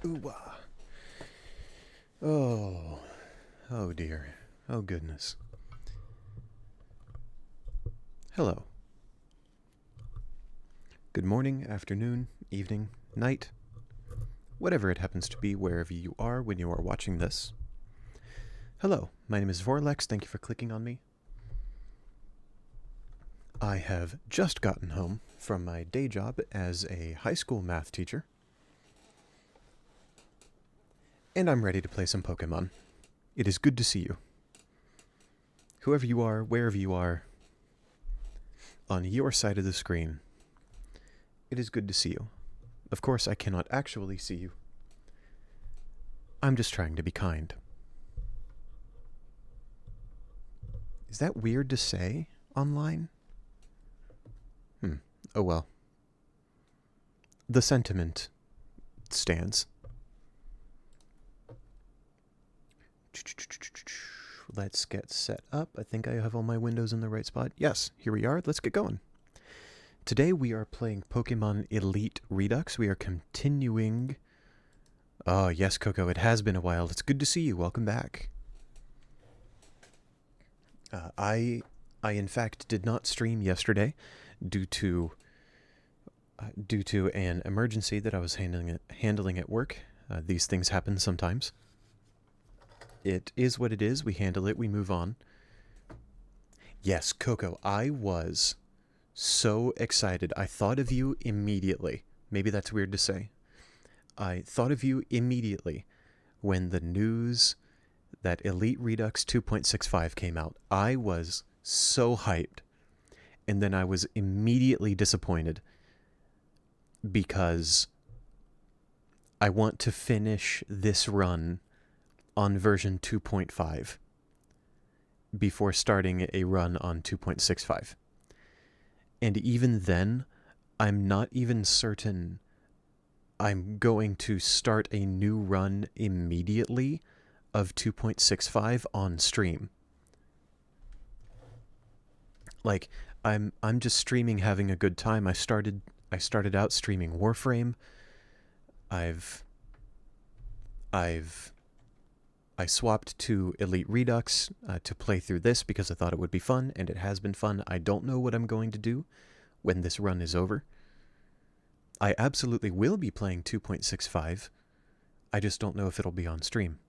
Ooh-wah. Oh. Oh dear. Oh goodness. Hello. Good morning, afternoon, evening, night, whatever it happens to be wherever you are when you are watching this. Hello, my name is Vorlex. Thank you for clicking on me. I have just gotten home from my day job as a high school math teacher, and I'm ready to play some Pokemon. It is good to see you. Whoever you are, wherever you are, on your side of the screen, it is good to see you. Of course, I cannot actually see you. I'm just trying to be kind. Is that weird to say online? Oh well. The sentiment stands. Let's get set up. I think I have all my windows in the right spot. Yes, here we are. Let's get going. Today we are playing Pokemon Elite Redux. We are continuing... Oh, yes, Coco, it has been a while. It's good to see you. Welcome back. I in fact did not stream yesterday due to an emergency that I was handling at work. These things happen sometimes. It is what it is. We handle it. We move on. Yes, Coco, I was so excited. I thought of you immediately. Maybe that's weird to say. I thought of you immediately when the news that Elite Redux 2.65 came out. I was so hyped. And then I was immediately disappointed because I want to finish this run on version 2.5 before starting a run on 2.65. And even then, I'm not even certain I'm going to start a new run immediately of 2.65 on stream. Like, I'm just streaming, having a good time. I started out streaming Warframe. I swapped to Elite Redux to play through this because I thought it would be fun, and it has been fun. I don't know what I'm going to do when this run is over. I absolutely will be playing 2.65. I just don't know if it'll be on stream.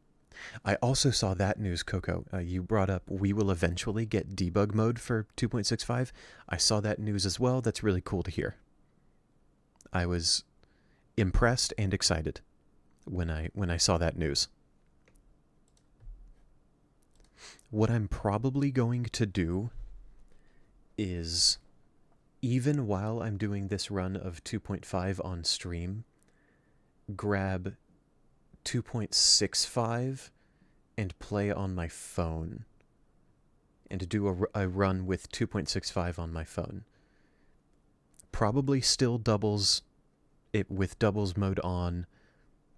I also saw that news, Coco. You brought up we will eventually get debug mode for 2.65. I saw that news as well. That's really cool to hear. I was impressed and excited when I saw that news. What I'm probably going to do is, even while I'm doing this run of 2.5 on stream, grab 2.65 and play on my phone and do a run with 2.65 on my phone. Probably still doubles it with doubles mode on,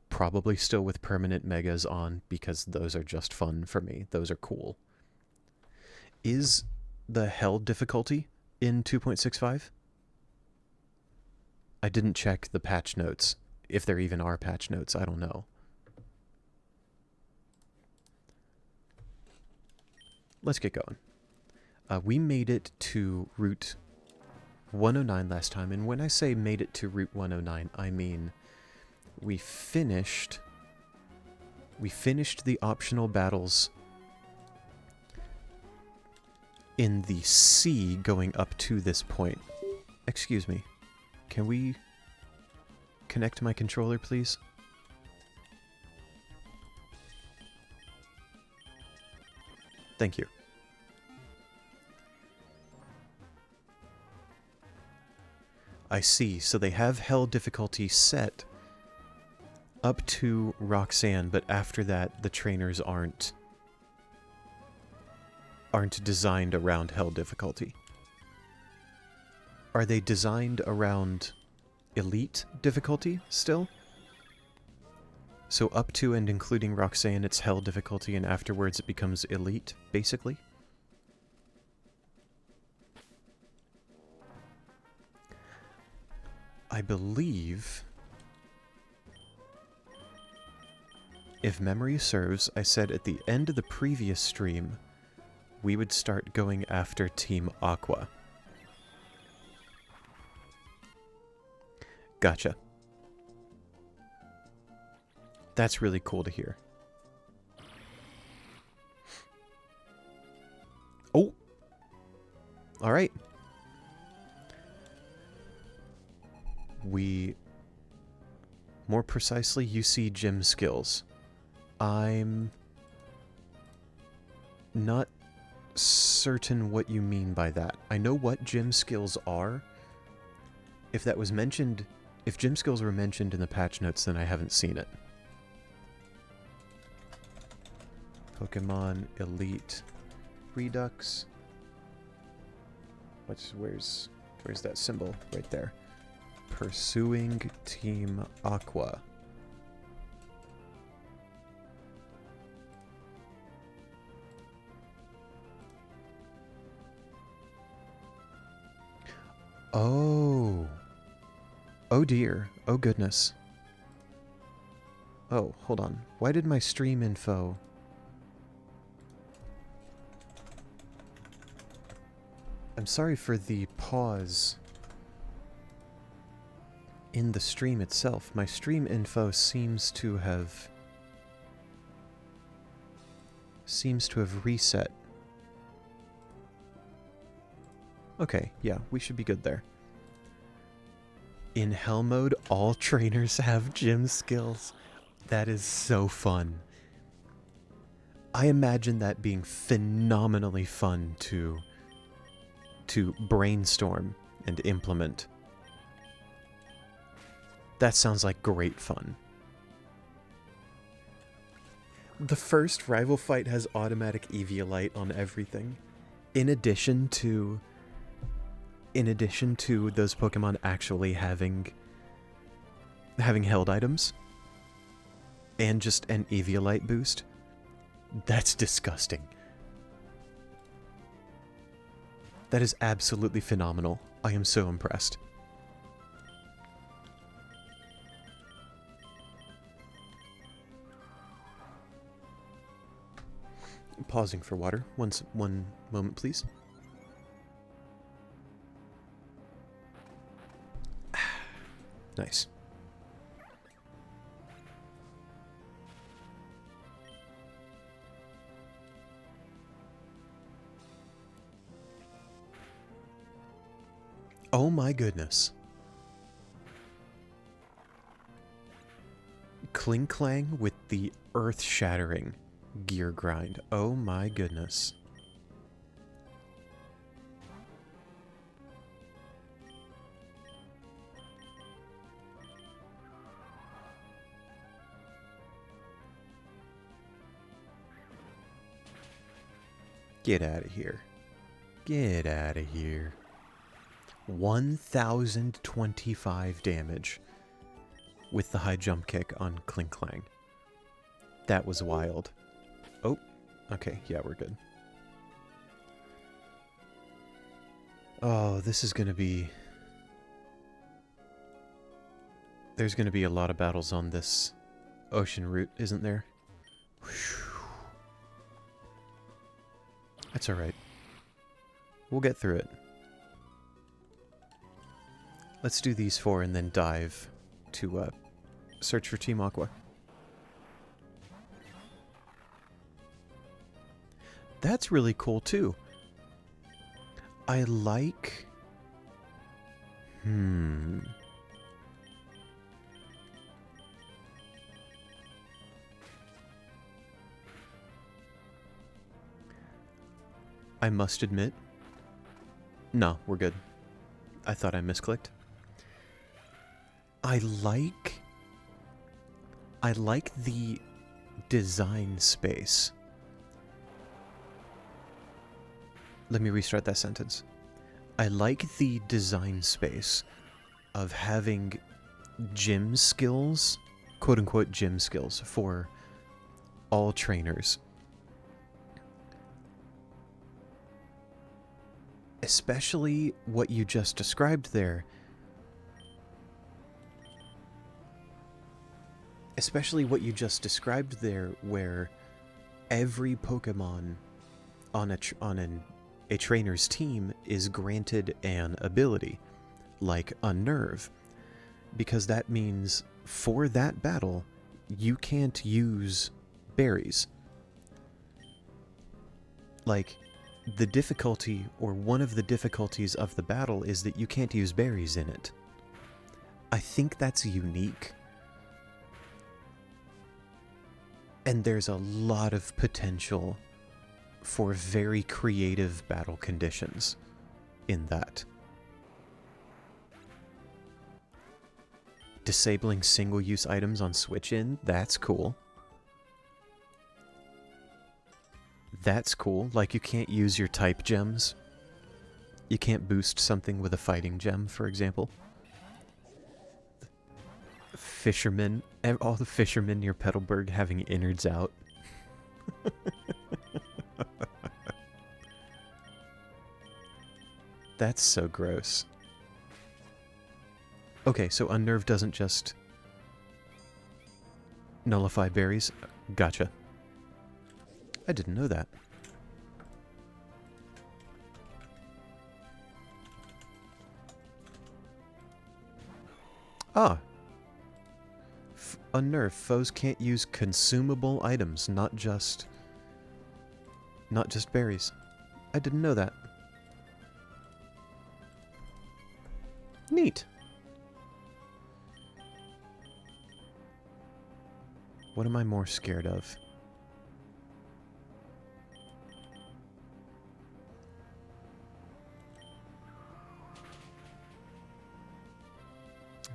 probably still with permanent megas on, because those are just fun for me. Those are cool. Is the hell difficulty in 2.65? I didn't check the patch notes. If there even are patch notes, I don't know. Let's get going. We made it to Route 109 last time, and when I say made it to Route 109, I mean we finished the optional battles in the sea going up to this point. Excuse me. Can we connect my controller, please? Thank you. I see. So they have hell difficulty set up to Roxanne, but after that, the trainers aren't designed around hell difficulty. Are they designed around elite difficulty still? So up to and including Roxanne, it's hell difficulty, and afterwards it becomes elite, basically? I believe if memory serves, I said at the end of the previous stream, we would start going after Team Aqua. Gotcha. That's really cool to hear. Oh! Alright. More precisely, you see gym skills. I'm not certain what you mean by that. I know what gym skills are. If that was mentioned, if gym skills were mentioned in the patch notes, then I haven't seen it. Pokemon Elite Redux. Where's that symbol? Right there. Pursuing Team Aqua. Oh. Oh dear. Oh goodness. Oh, hold on. Why did my stream info... I'm sorry for the pause in the stream itself. My stream info seems to have reset. Okay, yeah, we should be good there. In Hell mode, all trainers have gym skills. That is so fun. I imagine that being phenomenally fun to brainstorm and implement. That sounds like great fun. The first rival fight has automatic Eviolite on everything. In addition to those Pokemon actually having held items and just an Eviolite boost. That's disgusting. That is absolutely phenomenal. I am so impressed. Pausing for water. One moment, please. Nice. Oh my goodness. Kling Clang with the earth-shattering gear grind. Oh my goodness. Get out of here. Get out of here. 1025 damage with the high jump kick on Kling Clang. That was wild. Oh, okay, yeah, we're good. Oh, this is gonna be... There's gonna be a lot of battles on this ocean route, isn't there? That's alright. We'll get through it. Let's do these four and then dive to search for Team Aqua. That's really cool too. I like... I must admit... No, we're good. I thought I misclicked. I like the design space. Let me restart that sentence. I like the design space of having gym skills, quote-unquote gym skills, for all trainers. Especially what you just described there. especially what you just described there, where every Pokemon on a trainer's team is granted an ability, like Unnerve, because that means for that battle, you can't use berries. Like, the difficulty, or one of the difficulties of the battle, is that you can't use berries in it. I think that's unique. And there's a lot of potential for very creative battle conditions in that. Disabling single-use items on switch-in, that's cool. That's cool. Like, you can't use your type gems. You can't boost something with a fighting gem, for example. Fishermen, all the fishermen near Petalburg having innards out. That's so gross. Okay, so Unnerve doesn't just nullify berries. Gotcha. I didn't know that. Ah. Unnerve, foes can't use consumable items, not just berries. I didn't know that. Neat. What am I more scared of?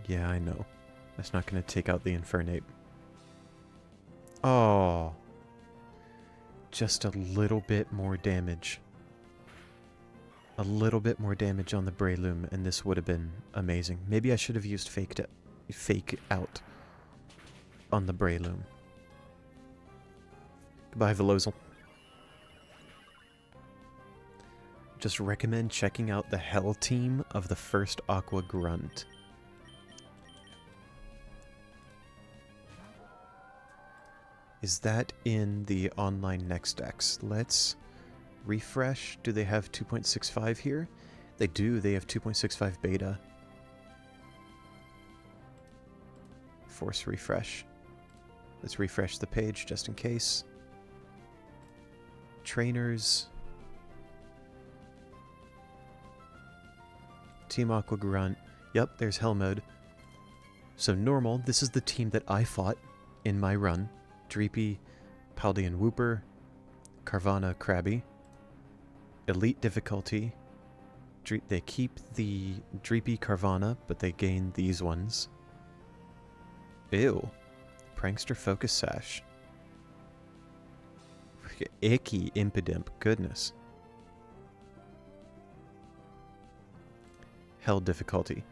Yeah, I know. That's not going to take out the Infernape. Oh. Just a little bit more damage. A little bit more damage on the Breloom, and this would have been amazing. Maybe I should have used Fake Out on the Breloom. Goodbye, Velozel. Just recommend checking out the Hell team of the first Aqua Grunt. Is that in the online Next X? Let's refresh. Do they have 2.65 here? They do. They have 2.65 beta. Force refresh. Let's refresh the page just in case. Trainers. Team Aqua Grunt. Yep, there's Hell mode. So normal, this is the team that I fought in my run. Dreepy, Paldean Wooper, Carvanha Krabby. Elite difficulty. They keep the Dreepy Carvanha, but they gain these ones. Ew. Prankster Focus Sash. Icky Impidimp. Goodness. Hell difficulty.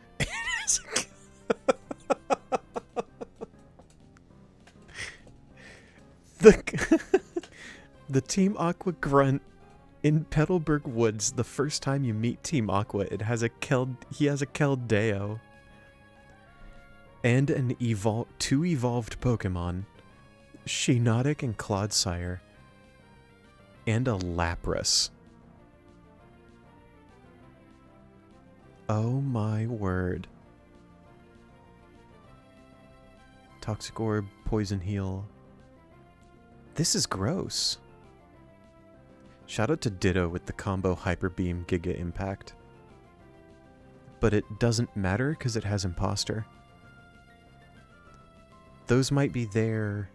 The Team Aqua Grunt in Petalburg Woods, the first time you meet Team Aqua, he has a Keldeo. And two evolved Pokemon, Shiinotic and Clodsire, and a Lapras. Oh my word. Toxic Orb, Poison Heal. This is gross. Shout out to Ditto with the combo Hyper Beam Giga Impact. But it doesn't matter because it has Imposter. Those might be there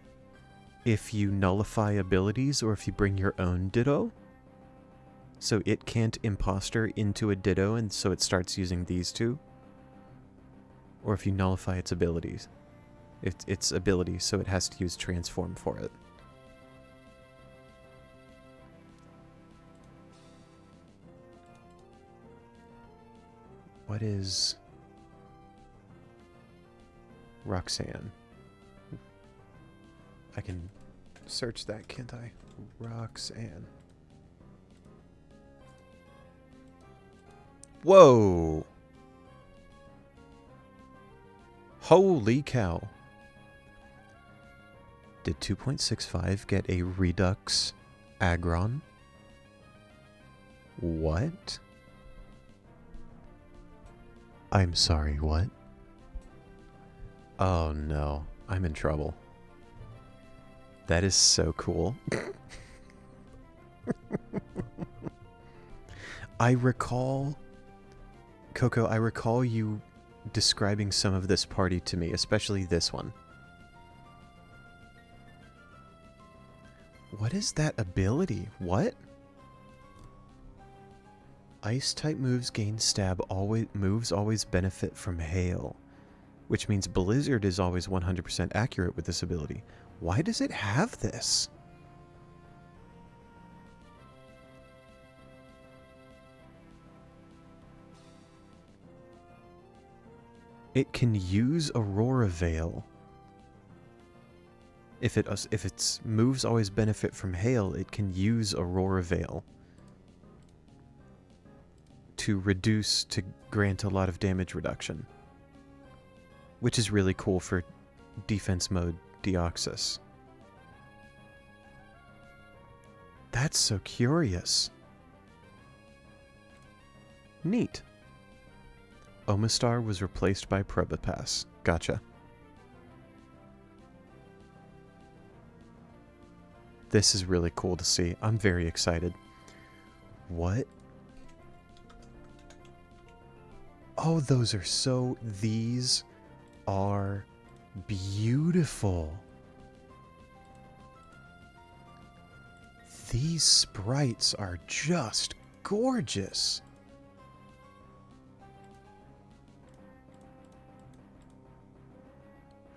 if you nullify abilities or if you bring your own Ditto. So it can't Imposter into a Ditto and so it starts using these two. Or if you nullify its abilities. Its ability, so it has to use Transform for it. What is Roxanne? I can search that, can't I? Roxanne. Whoa! Holy cow. Did 2.65 get a Redux Aggron? What? I'm sorry, what? Oh no, I'm in trouble. That is so cool. I recall, Coco, I recall you describing some of this party to me, especially this one. What is that ability? What? Ice-type moves gain stab, moves always benefit from hail, which means Blizzard is always 100% accurate with this ability. Why does it have this? It can use Aurora Veil. If its moves always benefit from hail, it can use Aurora Veil to grant a lot of damage reduction, which is really cool for defense mode Deoxys. That's so curious. Neat. Omastar was replaced by Probopass. Gotcha. This is really cool to see. I'm very excited. What? Oh, those are so... These are beautiful. These sprites are just gorgeous.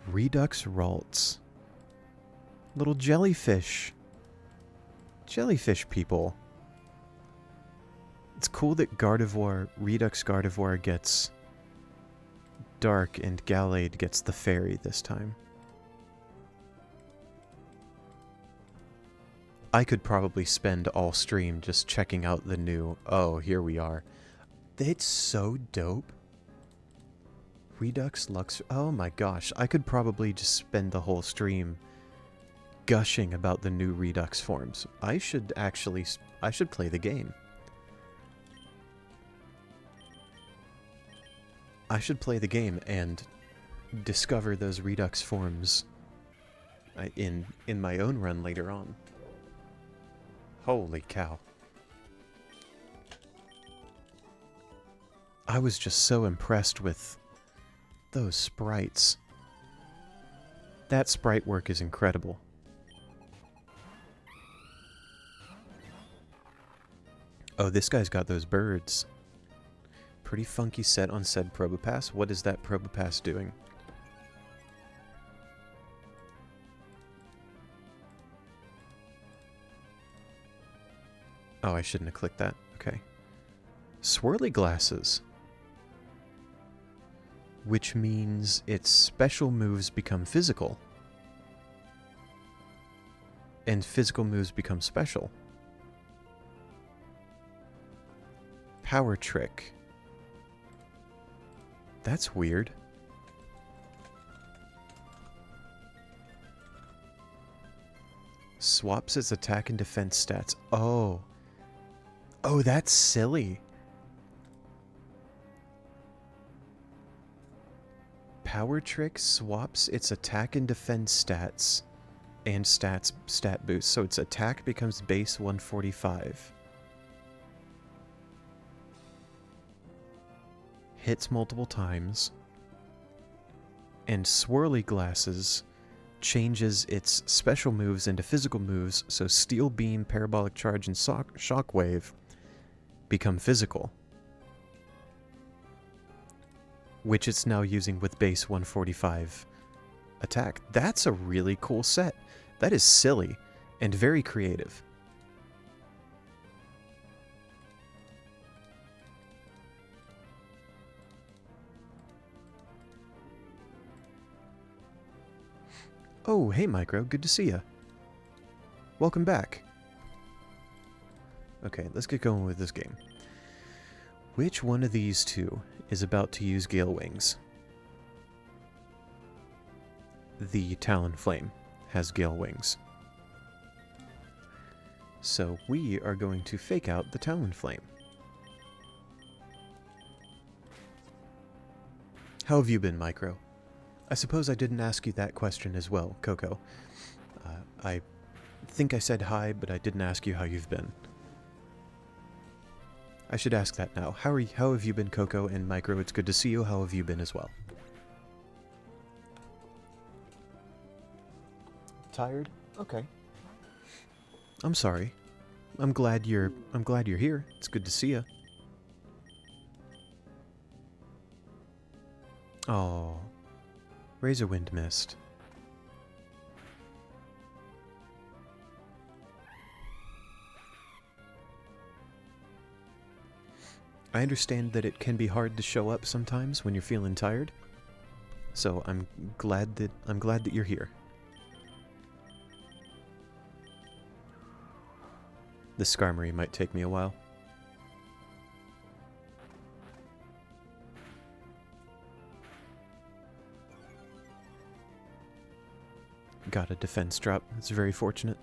Redux Ralts. Little jellyfish. Jellyfish people. It's cool that Gardevoir, Redux Gardevoir gets dark and Gallade gets the fairy this time. I could probably spend all stream just checking out the new... Oh, here we are. It's so dope. Redux Lux... Oh my gosh, I could probably just spend the whole stream gushing about the new Redux forms. I should play the game. I should play the game and discover those Redux forms in my own run later on. Holy cow. I was just so impressed with those sprites. That sprite work is incredible. Oh, this guy's got those birds. Pretty funky set on said Probopass. What is that Probopass doing? Oh, I shouldn't have clicked that. Okay. Swirly glasses. Which means its special moves become physical. And physical moves become special. Power Trick. That's weird. Swaps its attack and defense stats. Oh. Oh, that's silly. Power Trick swaps its attack and defense stats and stat boost. So its attack becomes base 145. Hits multiple times. And Swirly Glasses changes its special moves into physical moves, so Steel Beam, Parabolic Charge, and Shockwave become physical. Which it's now using with base 145 attack. That's a really cool set. That is silly and very creative. Oh, hey Micro, good to see ya. Welcome back. Okay, let's get going with this game. Which one of these two is about to use Gale Wings? The Talonflame has gale wings. So we are going to fake out the Talonflame. How have you been, Micro? I suppose I didn't ask you that question as well, Coco. I think I said hi, but I didn't ask you how you've been. I should ask that now. How have you been, Coco and Micro? It's good to see you. How have you been as well? Tired? Okay. I'm sorry. I'm glad you're here. It's good to see you. Oh, Razorwind missed. I understand that it can be hard to show up sometimes when you're feeling tired. So I'm glad that you're here. The Skarmory might take me a while. Got a defense drop. It's very fortunate.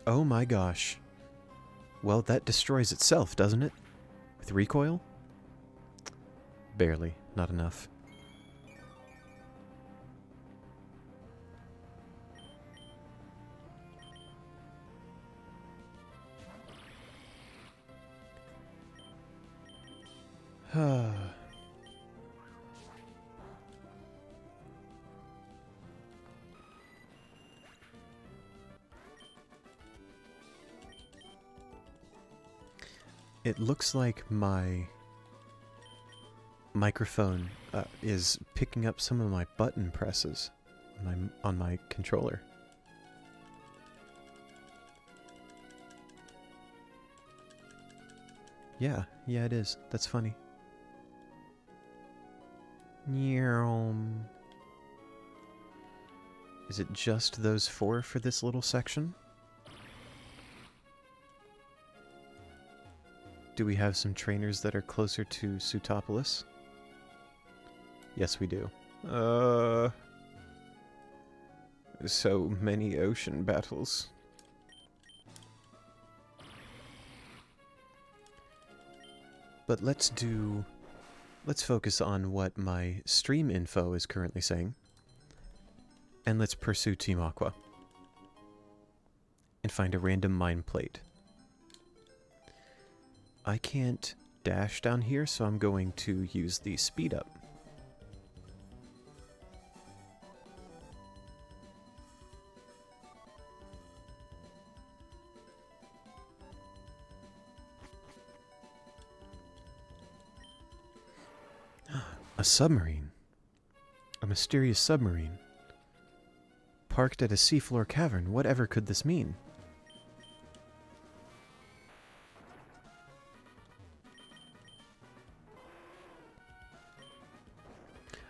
Oh my gosh. Well, that destroys itself, doesn't it? With recoil? Barely. Not enough. It looks like my microphone is picking up some of my button presses on my controller. Yeah, it is. That's funny. Is it just those 4 for this little section? Do we have some trainers that are closer to Sutopolis? Yes, we do. So many ocean battles. But let's focus on what my stream info is currently saying. And let's pursue Team Aqua. And find a random mine plate. I can't dash down here, so I'm going to use the speed up. A submarine. A mysterious submarine. Parked at a Seafloor Cavern. Whatever could this mean?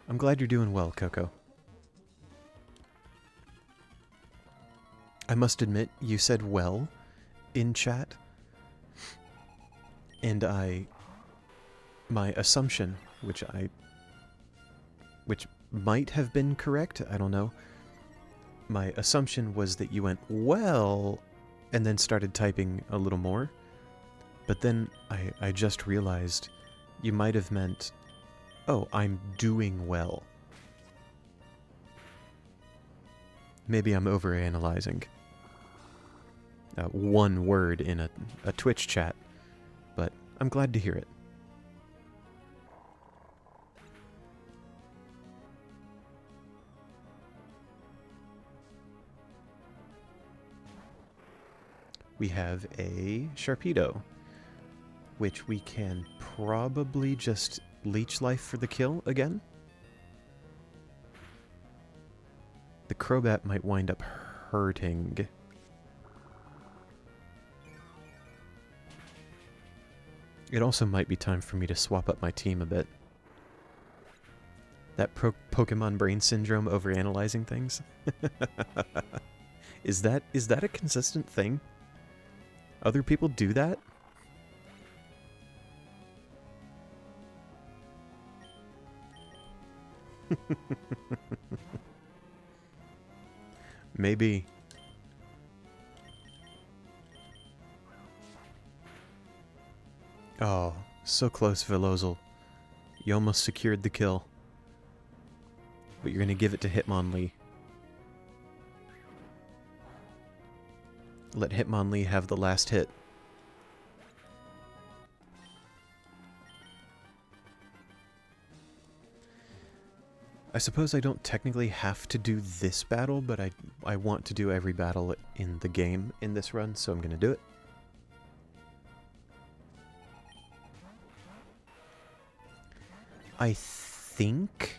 I'm glad you're doing well, Coco. I must admit, you said well in chat. And my assumption, which might have been correct, I don't know. My assumption was that you went, well, and then started typing a little more. But then I just realized you might have meant, oh, I'm doing well. Maybe I'm overanalyzing one word in a Twitch chat, but I'm glad to hear it. We have a Sharpedo, which we can probably just leech life for the kill again. The Crobat might wind up hurting. It also might be time for me to swap up my team a bit. That Pokemon brain syndrome overanalyzing things? Is that a consistent thing? Other people do that? Maybe. Oh, so close, Velozel. You almost secured the kill. But you're going to give it to Hitmonlee. Let Hitmonlee have the last hit. I suppose I don't technically have to do this battle, but I want to do every battle in the game in this run, so I'm going to do it. I think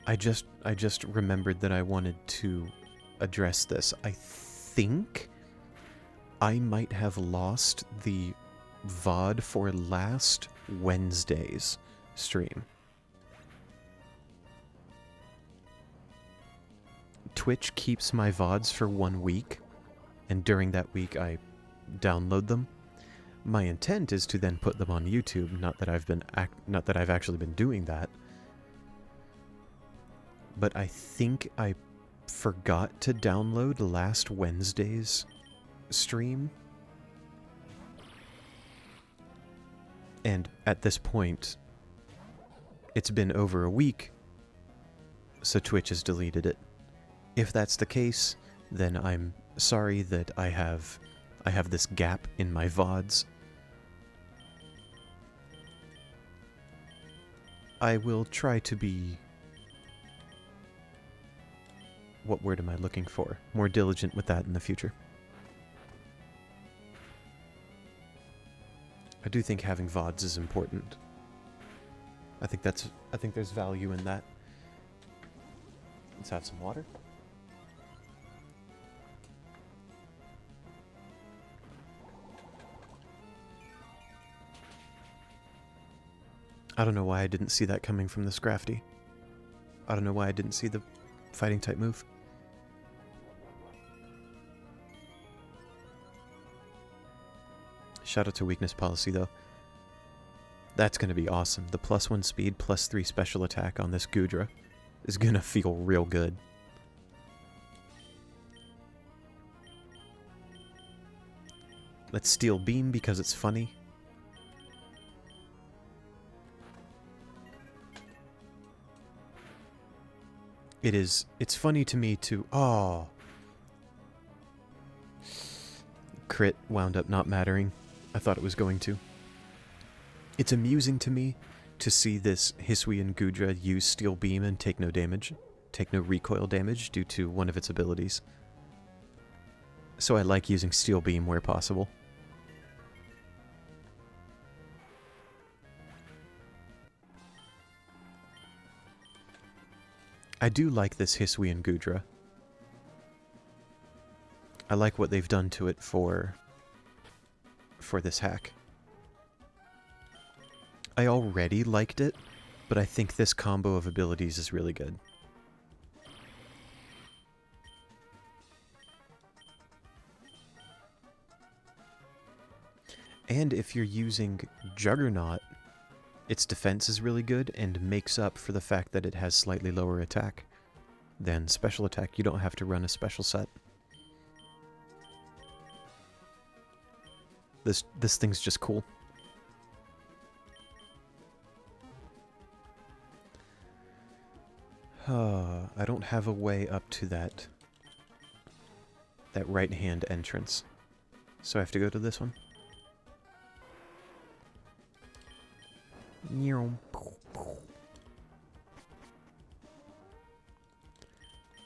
I just remembered that I wanted to address this. I think I might have lost the VOD for last Wednesday's stream. Twitch keeps my VODs for 1 week, and during that week I download them. My intent is to then put them on YouTube, not that I've actually been doing that. But I think I forgot to download last Wednesday's stream. And at this point, it's been over a week, so Twitch has deleted it. If that's the case, then I'm sorry that I have this gap in my VODs. I will try to be... what word am I looking for? More diligent with that in the future. I do think having VODs is important. I think there's value in that. Let's have some water. I don't know why I didn't see that coming from this Scrafty. I don't know why I didn't see the fighting type move. Shout out to weakness policy though. That's going to be awesome. The +1 speed, +3 special attack on this Goodra is going to feel real good. Let's Steel Beam because it's funny. It's funny to me to... Oh! Crit wound up not mattering. I thought it was going to. It's amusing to me to see this Hisuian Goodra use Steel Beam and take no damage. Take no recoil damage due to one of its abilities. So I like using Steel Beam where possible. I do like this Hisuian Goodra. I like what they've done to it for this hack. I already liked it, but I think this combo of abilities is really good. And if you're using Juggernaut, its defense is really good and makes up for the fact that it has slightly lower attack than special attack. You don't have to run a special set. This thing's just cool. I don't have a way up to that right-hand entrance. So I have to go to this one.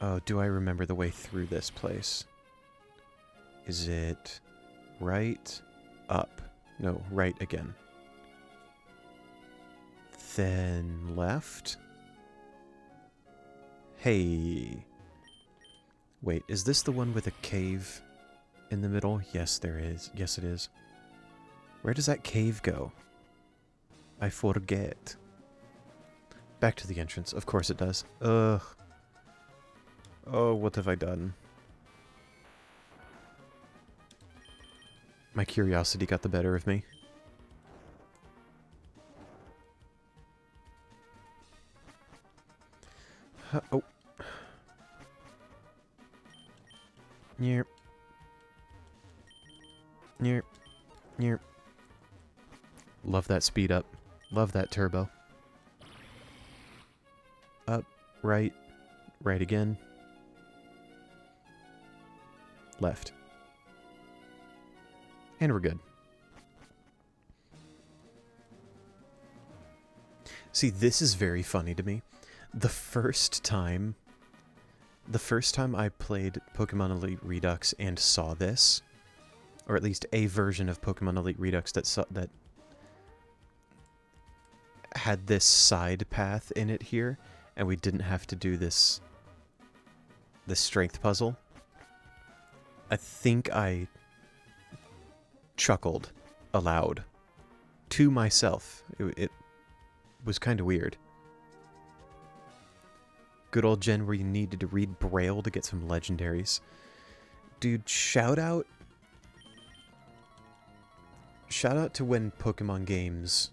Oh, do I remember the way through this place? Is it right, up? No, right again. Then left? Hey. Wait, is this the one with a cave in the middle? Yes, there is. Yes, it is. Where does that cave go? I forget. Back to the entrance. Of course it does. Ugh. Oh, what have I done? My curiosity got the better of me. Oh. Nyerp. Nyerp. Nyerp. Love that speed up. Love that turbo. Up, right, right again. Left. And we're good. See, this is very funny to me. The first time I played Pokemon Elite Redux and saw this, or at least a version of Pokemon Elite Redux that had this side path in it here, and we didn't have to do this strength puzzle, I think I chuckled aloud to myself. It was kind of weird. Good old gen where you needed to read Braille to get some legendaries. Dude, shout out to when Pokemon games...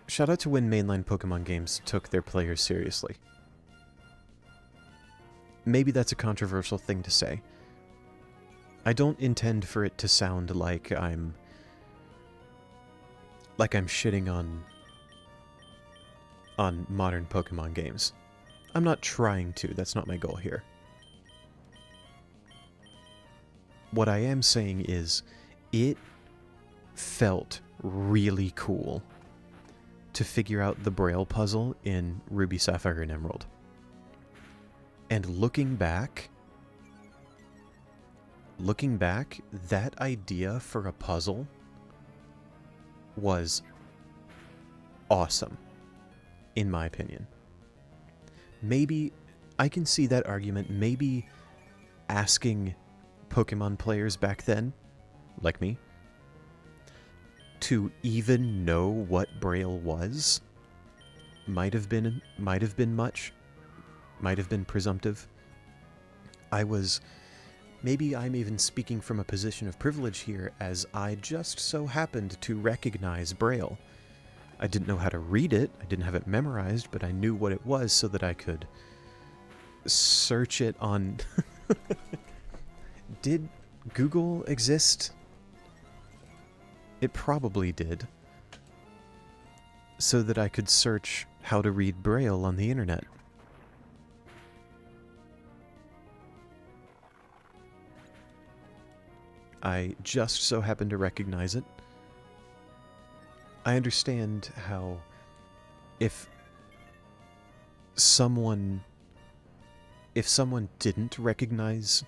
Shout out to when mainline Pokemon games took their players seriously. Maybe that's a controversial thing to say. I don't intend for it to sound like I'm shitting on modern Pokemon games. I'm not trying to, that's not my goal here. What I am saying is, it felt really cool to figure out the Braille puzzle in Ruby, Sapphire, and Emerald. And looking back, that idea for a puzzle was awesome, in my opinion. Maybe, I can see that argument, maybe asking Pokemon players back then, like me, to even know what Braille was, might have been much, might have been presumptive. Maybe I'm even speaking from a position of privilege here, as I just so happened to recognize Braille. I didn't know how to read it, I didn't have it memorized, but I knew what it was so that I could search it on... Did Google exist? It probably did. So that I could search how to read Braille on the internet. I just so happened to recognize it. I understand how if someone didn't recognize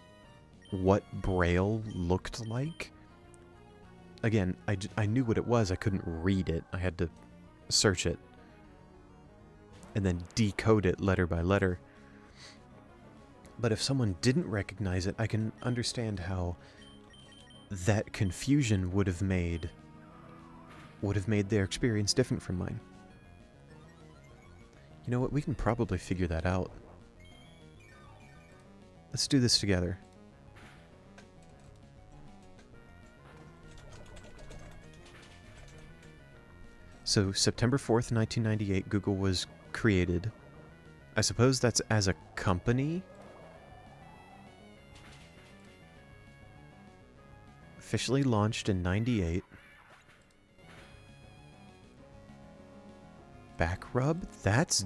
what Braille looked like, again, I knew what it was, I couldn't read it, I had to search it and then decode it letter by letter. But if someone didn't recognize it, I can understand how that confusion would have made their experience different from mine. You know what, we can probably figure that out. Let's do this together. So, September 4th, 1998, Google was created. I suppose that's as a company? Officially launched in 98. Back rub? That's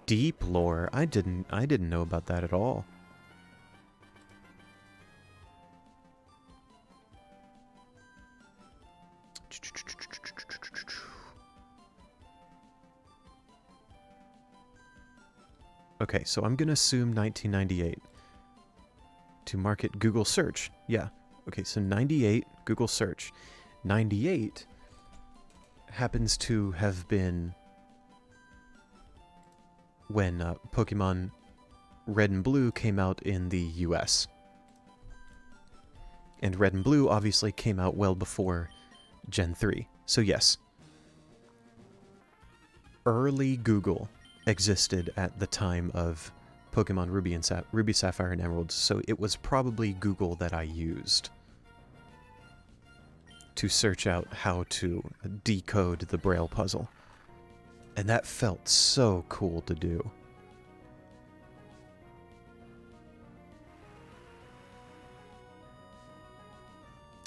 deep lore. I didn't know about that at all. Okay, so I'm gonna assume 1998 to market Google search. Yeah. Okay, so 98 Google search. 98 happens to have been when Pokemon Red and Blue came out in the US. And Red and Blue obviously came out well before Gen 3. So yes, early Google existed at the time of Pokemon Ruby, Sapphire, and Emerald, so it was probably Google that I used to search out how to decode the Braille puzzle. And that felt so cool to do.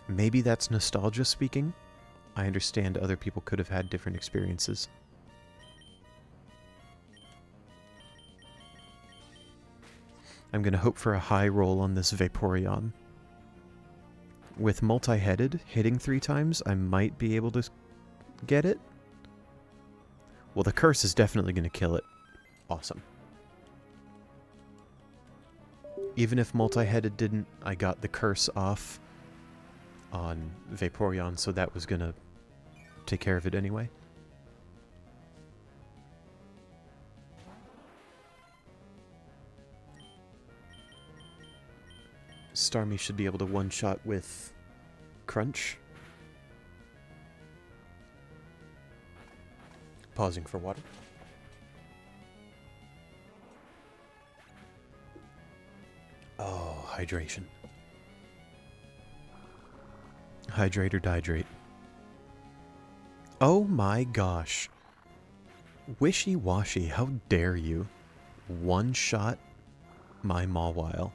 Maybe that's nostalgia speaking. I understand other people could have had different experiences. I'm going to hope for a high roll on this Vaporeon. With multi-headed, hitting 3 times, I might be able to get it. Well, the curse is definitely going to kill it. Awesome. Even if multi-headed didn't, I got the curse off on Vaporeon, so that was going to take care of it anyway. Starmie should be able to one-shot with Crunch. Pausing for water. Oh, hydration. Hydrate or dihydrate. Oh my gosh. Wishy-washy, how dare you one-shot my Mawile.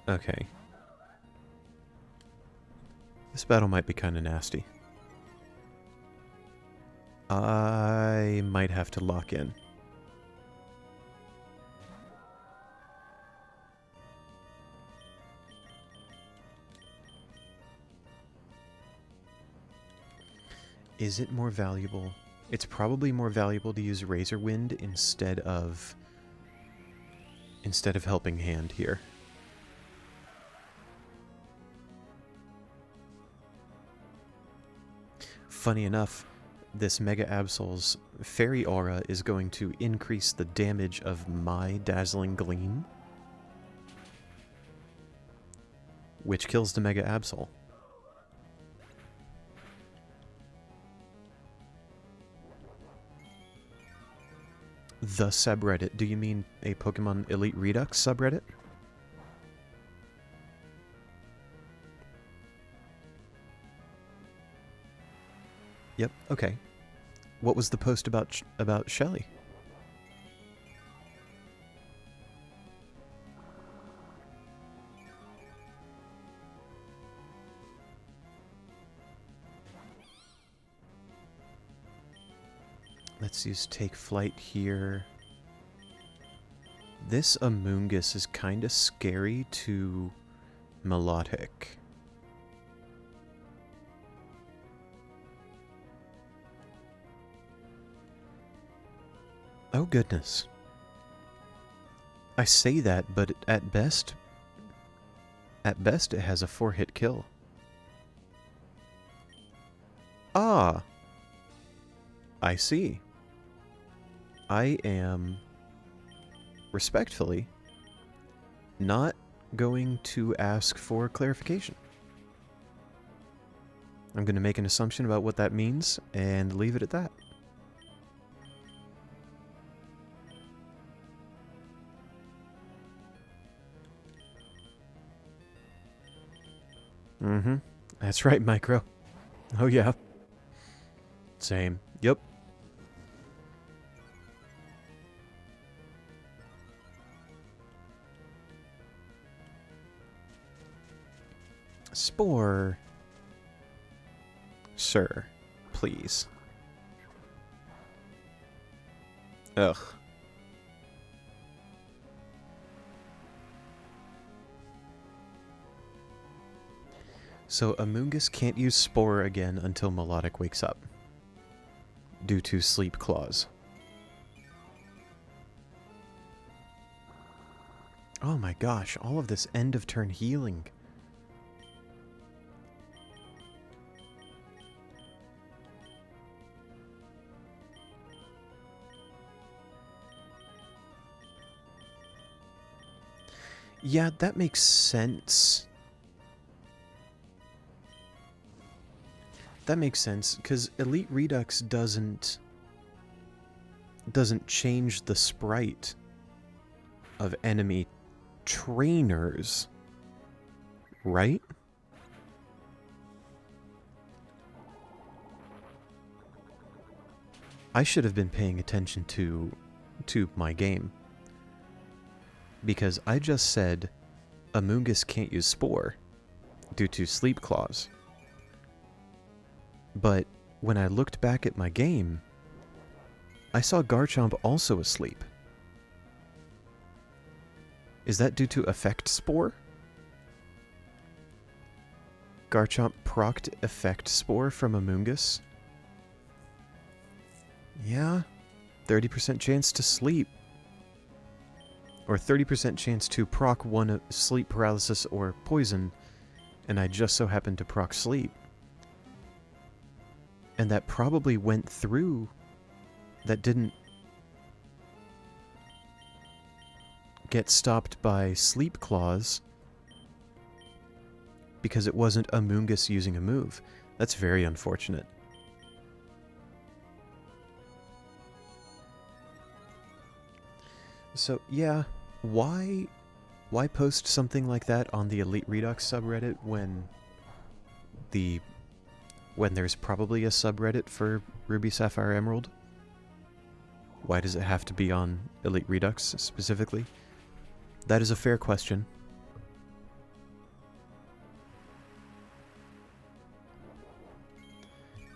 Okay. This battle might be kind of nasty. I might have to lock in. Is it more valuable? It's probably more valuable to use Razor Wind instead of Helping Hand here. Funny enough, this Mega Absol's Fairy Aura is going to increase the damage of my Dazzling Gleam, which kills the Mega Absol. The subreddit. Do you mean a Pokemon Elite Redux subreddit? Yep, okay. What was the post about Shelly? Let's use Take Flight here. This Amoonguss is kind of scary to Melodic. Oh goodness. I say that, but at best it has a 4-hit kill. Ah! I see. I am, respectfully, not going to ask for clarification. I'm going to make an assumption about what that means and leave it at that. Mm-hmm. That's right, Micro. Oh yeah. Same. Yep. Spore. Sir, please. Ugh. So Amoonguss can't use Spore again until Melodic wakes up, due to Sleep Clause. Oh my gosh, all of this end of turn healing. Yeah, that makes sense. That makes sense, because Elite Redux doesn't change the sprite of enemy trainers, right? I should have been paying attention to my game. Because I just said Amoonguss can't use Spore due to Sleep Claws. But when I looked back at my game, I saw Garchomp also asleep. Is that due to Effect Spore? Garchomp procced Effect Spore from Amoonguss? Yeah, 30% chance to sleep. Or 30% chance to proc one sleep paralysis or poison, and I just so happened to proc sleep. And that probably went through. That didn't get stopped by Sleep Claws because it wasn't Amoonguss using a move. That's very unfortunate. So, yeah, why post something like that on the Elite Redux subreddit when there's probably a subreddit for Ruby, Sapphire, Emerald? Why does it have to be on Elite Redux specifically? That is a fair question.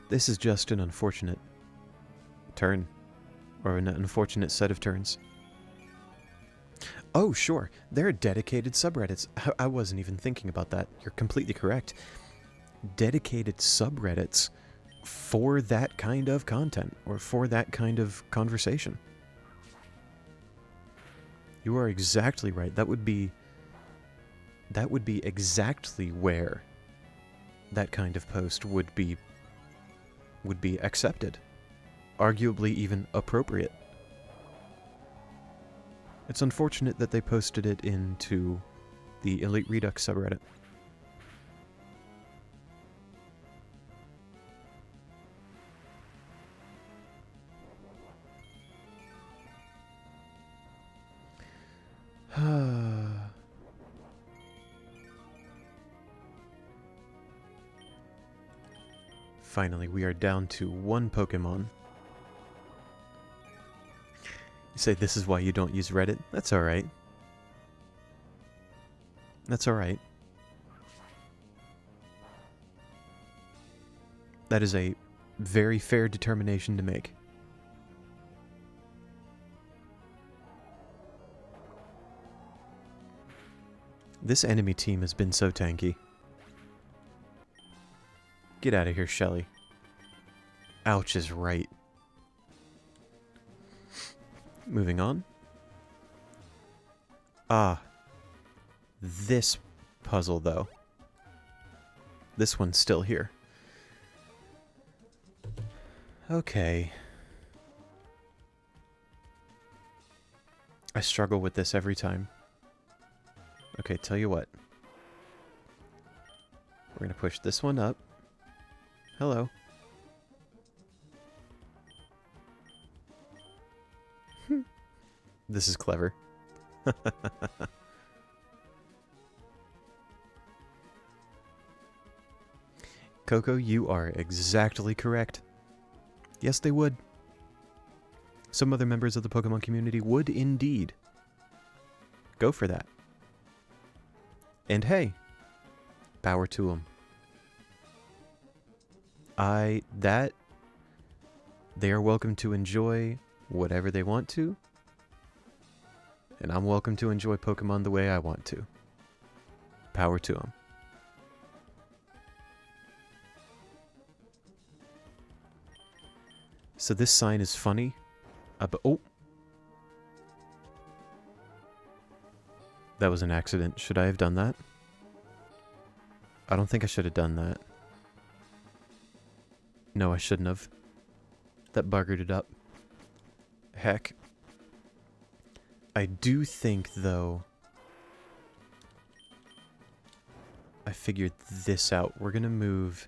This is just an unfortunate turn, or an unfortunate set of turns. Oh, sure, there are dedicated subreddits. I wasn't even thinking about that. You're completely correct. Dedicated subreddits for that kind of content, or for that kind of conversation. You are exactly right. That would be exactly where that kind of post would be accepted. Arguably even appropriate. It's unfortunate that they posted it into the Elite Redux subreddit. Finally, we are down to one Pokemon. You say this is why you don't use Reddit? That's alright. That's alright. That is a very fair determination to make. This enemy team has been so tanky. Get out of here, Shelly. Ouch is right. Moving on. Ah. This puzzle, though. This one's still here. Okay. I struggle with this every time. Okay, tell you what. We're gonna push this one up. Hello. This is clever. Coco, you are exactly correct. Yes, they would. Some other members of the Pokemon community would indeed go for that. And hey, power to them. They are welcome to enjoy whatever they want to, and I'm welcome to enjoy Pokemon the way I want to. Power to them. So this sign is funny. Oh. That was an accident. Should I have done that? I don't think I should have done that. No, I shouldn't have. That buggered it up. Heck. I do think, though, I figured this out. We're gonna move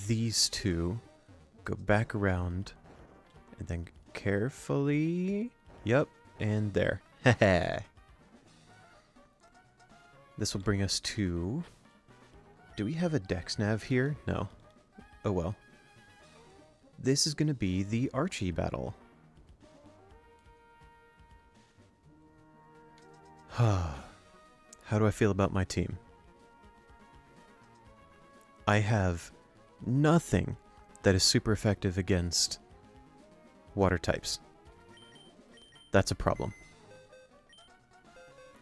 these two, go back around, and then carefully... Yep, and there. This will bring us to... Do we have a Dex Nav here? No. Oh well. this is going to be the Archie battle. How do I feel about my team? I have nothing that is super effective against water types. That's a problem.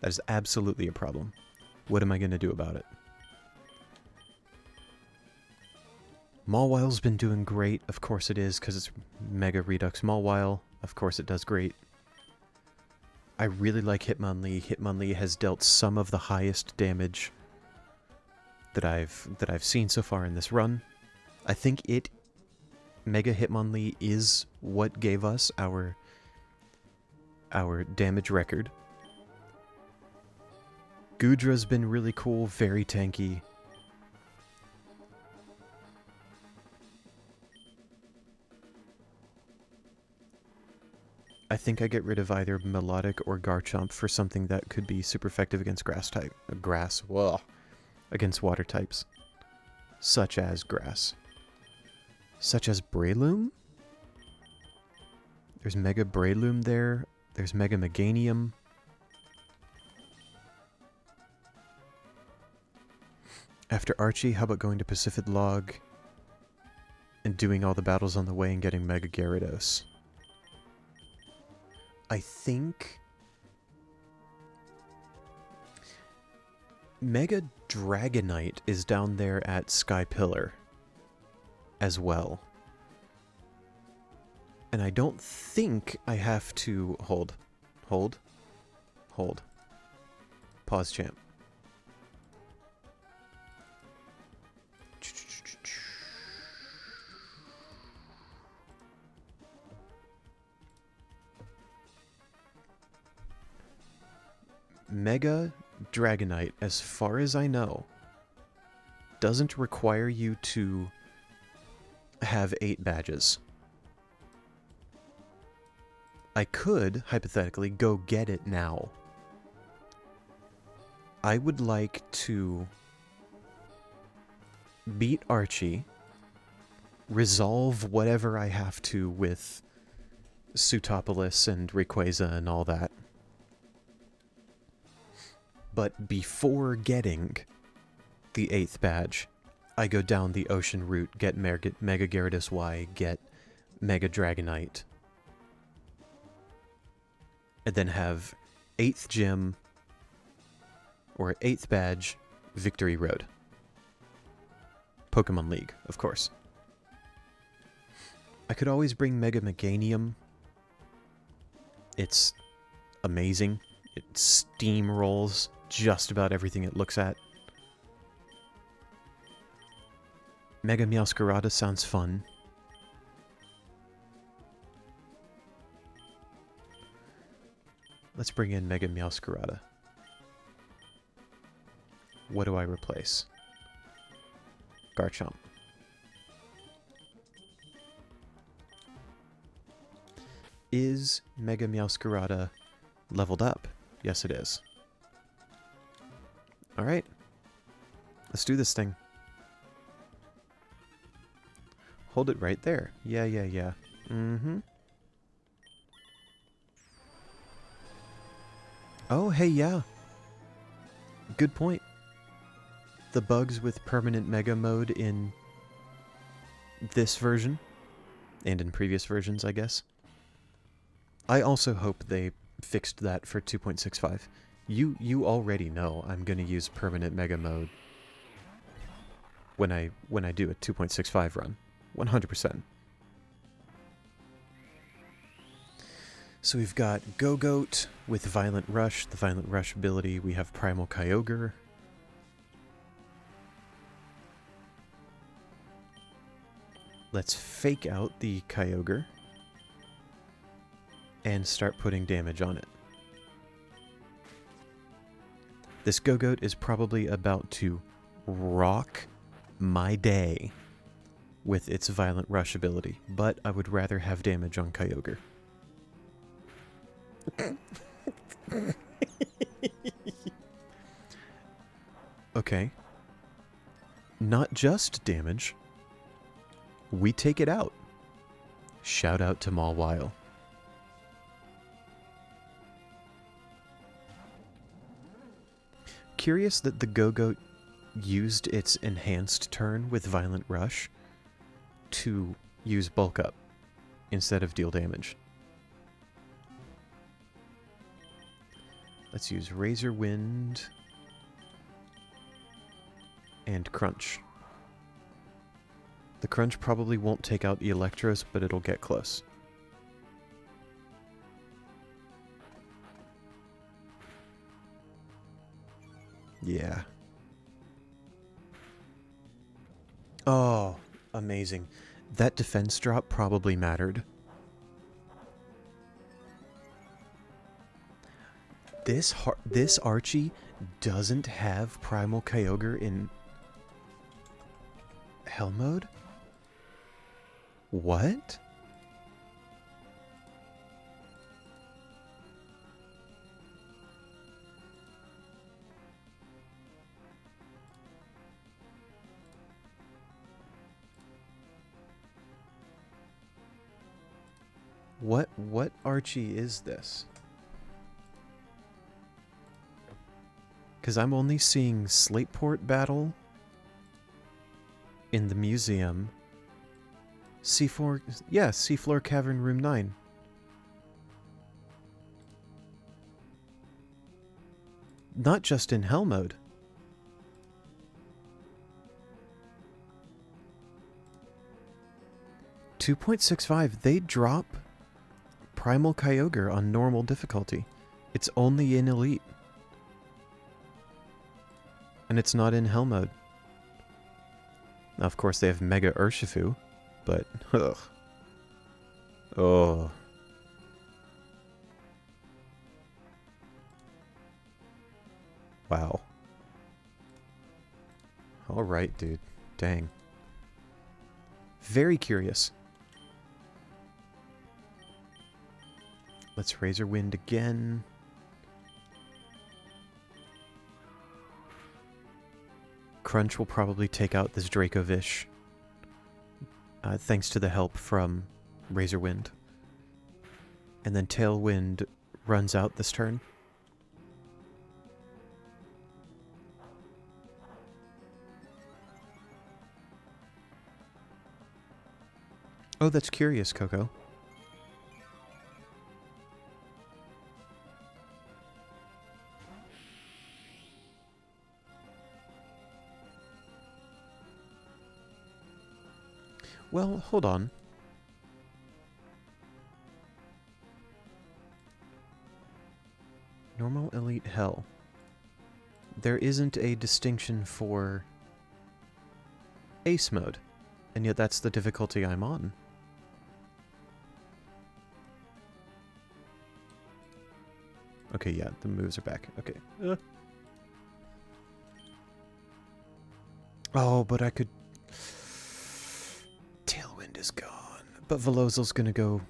That is absolutely a problem. What am I going to do about it? Mawwile's been doing great. Of course it is, because it's Mega Redux Mawwile. Of course it does great. I really like Hitmonlee. Hitmonlee has dealt some of the highest damage that I've seen so far in this run. I think Mega Hitmonlee is what gave us our damage record. Goodra's been really cool, very tanky. I think I get rid of either Melodic or Garchomp for something that could be super effective against against water types. Such as grass. Such as Breloom? There's Mega Breloom there. There's Mega Meganium. After Archie, how about going to Pacific Log and doing all the battles on the way and getting Mega Gyarados? I think Mega Dragonite is down there at Sky Pillar as well. And I don't think I have to hold. Pause, champ. Mega Dragonite, as far as I know, doesn't require you to have 8 badges. I could, hypothetically, go get it now. I would like to beat Archie, resolve whatever I have to with Sutopolis and Rayquaza and all that. But before getting the 8th badge, I go down the ocean route, get Mega Gyarados Y, get Mega Dragonite, and then have 8th gym, or 8th badge, Victory Road. Pokemon League, of course. I could always bring Mega Meganium. It's amazing. It steamrolls just about everything it looks at. Mega Meowscarada sounds fun. Let's bring in Mega Meowscarada. What do I replace? Garchomp. Is Mega Meowscarada leveled up? Yes, it is. Alright. Let's do this thing. Hold it right there. Yeah. Mm-hmm. Oh, hey, yeah. Good point. The bugs with permanent Mega Mode in this version, and in previous versions, I guess. I also hope they fixed that for 2.65. You already know I'm going to use permanent Mega Mode when I do a 2.65 run. 100%. So we've got Go-Goat with Violent Rush, the Violent Rush ability. We have Primal Kyogre. Let's fake out the Kyogre and start putting damage on it. This Go-Goat is probably about to rock my day with its Violent Rush ability, but I would rather have damage on Kyogre. Okay. Not just damage. We take it out. Shout out to Mawile. Curious that the Go-Goat used its enhanced turn with Violent Rush to use Bulk Up instead of deal damage. Let's use Razor Wind and Crunch. The Crunch probably won't take out the Electros, but it'll get close. Yeah. Oh, amazing. That defense drop probably mattered. This Archie doesn't have Primal Kyogre in Hell mode? What? What Archie is this? Because I'm only seeing Slateport Battle in the museum. Seafloor Cavern Room 9. Not just in Hell mode. .65, they drop Primal Kyogre on normal difficulty. It's only in Elite. And it's not in Hell mode. Now, of course, they have Mega Urshifu, but ugh. Oh. Wow. Alright, dude. Dang. Very curious. Let's Razor Wind again. Crunch will probably take out this Dracovish. Thanks to the help from Razor Wind. And then Tailwind runs out this turn. Oh, that's curious, Coco. Well, hold on. Normal, Elite, Hell. There isn't a distinction for Ace mode, and yet that's the difficulty I'm on. Okay, yeah, the moves are back. Okay. Oh, but I could... Tailwind is gone. But Velozil's gonna go...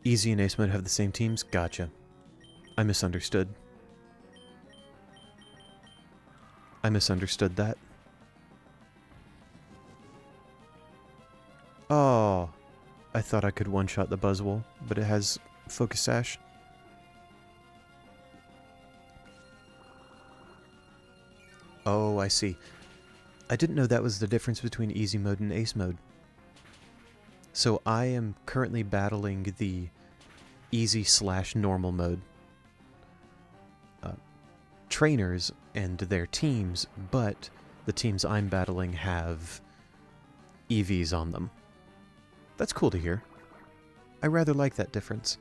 Easy and Ace mode have the same teams? Gotcha. I misunderstood. I misunderstood that. Oh. I thought I could one-shot the Buzzwole, but it has Focus Sash. Oh, I see. I didn't know that was the difference between easy mode and ace mode. So I am currently battling the easy/normal mode trainers and their teams, but the teams I'm battling have EVs on them. That's cool to hear. I rather like that difference.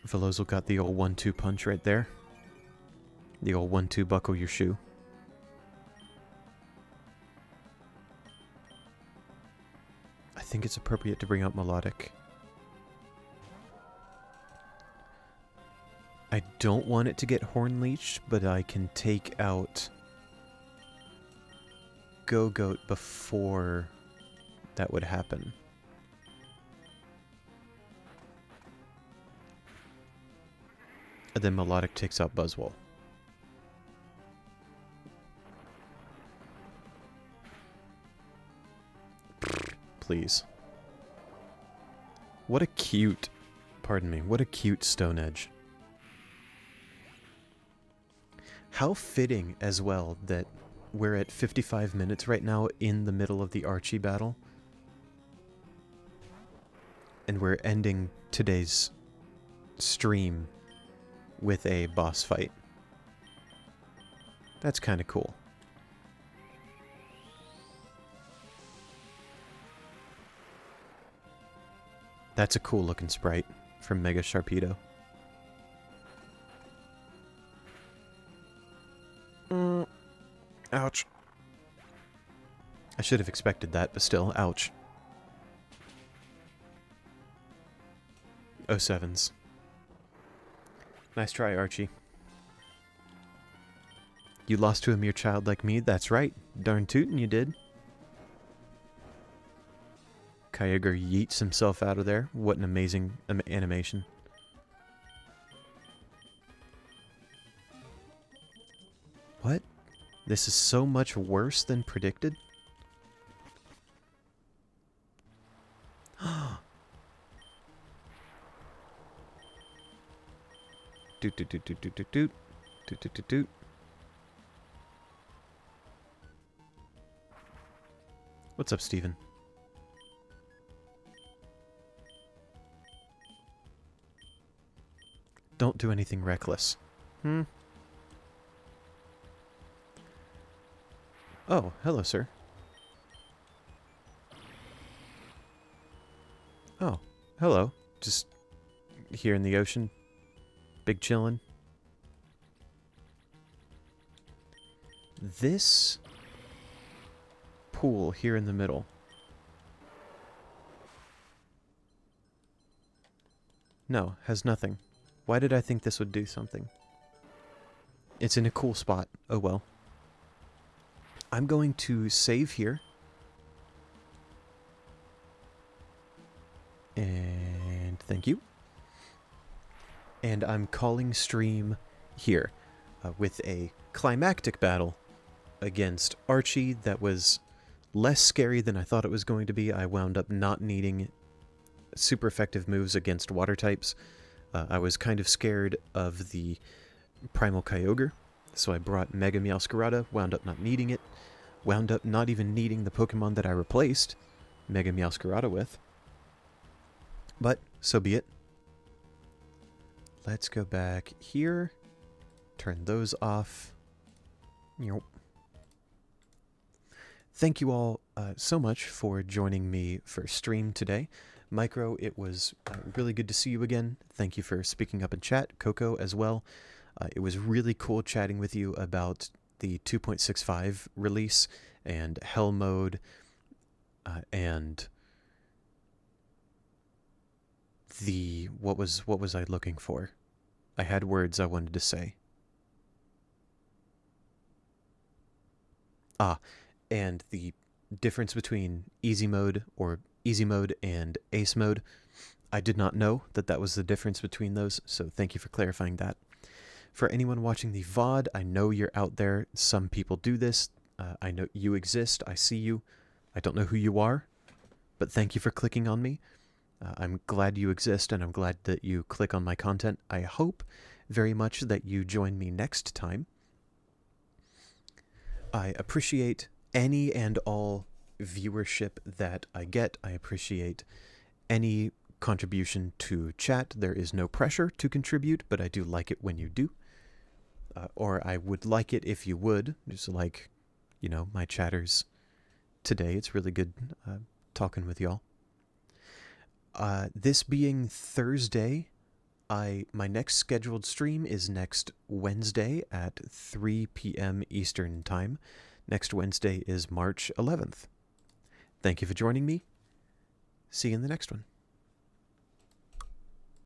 Velozil got the old 1-2 punch right there. The old 1-2 buckle your shoe. I think it's appropriate to bring out Melodic. I don't want it to get Horn Leeched, but I can take out Go-Goat before that would happen. And then Melodic takes out Buzzwole. please. What a cute, pardon me, what a cute stone edge. How fitting as well that we're at 55 minutes right now in the middle of the Archie battle. And we're ending today's stream with a boss fight. That's kind of cool. That's a cool looking sprite from Mega Sharpedo. Ouch. I should have expected that, but still, ouch. 07s. Nice try, Archie. You lost to a mere child like me? That's right. Darn tootin' you did. Kyogre yeets himself out of there. What an amazing animation. What? This is so much worse than predicted? Doot doot doot doot doot doot doot doot doot doot doot. What's up, Steven? Don't do anything reckless. Oh, hello, sir. Oh, hello. Just here in the ocean. Big chillin'. This pool here in the middle. No, has nothing. Why did I think this would do something? It's in a cool spot. Oh well. I'm going to save here. And thank you. And I'm calling stream here with a climactic battle against Archie that was less scary than I thought it was going to be. I wound up not needing super effective moves against water types. I was kind of scared of the Primal Kyogre, so I brought Mega Meowscarada, wound up not needing it, wound up not even needing the Pokemon that I replaced Mega Meowscarada with. But, so be it. Let's go back here, turn those off. Thank you all so much for joining me for stream today. Micro, it was really good to see you again. Thank you for speaking up in chat. Coco as well. It was really cool chatting with you about the 2.65 release and Hell Mode and the what was I looking for? I had words I wanted to say. And the difference between easy mode and ace mode. I did not know that that was the difference between those, so thank you for clarifying that. For anyone watching the VOD, I know you're out there. Some people do this. I know you exist. I see you. I don't know who you are, but thank you for clicking on me. I'm glad you exist, and I'm glad that you click on my content. I hope very much that you join me next time. I appreciate any and all viewership that I get. I appreciate any contribution to chat. There is no pressure to contribute, but I do like it when you do. Or I would like it if you would, just like, you know, my chatters today. It's really good talking with y'all. This being Thursday, my next scheduled stream is next Wednesday at 3 p.m. Eastern Time. Next Wednesday is March 11th. Thank you for joining me. See you in the next one.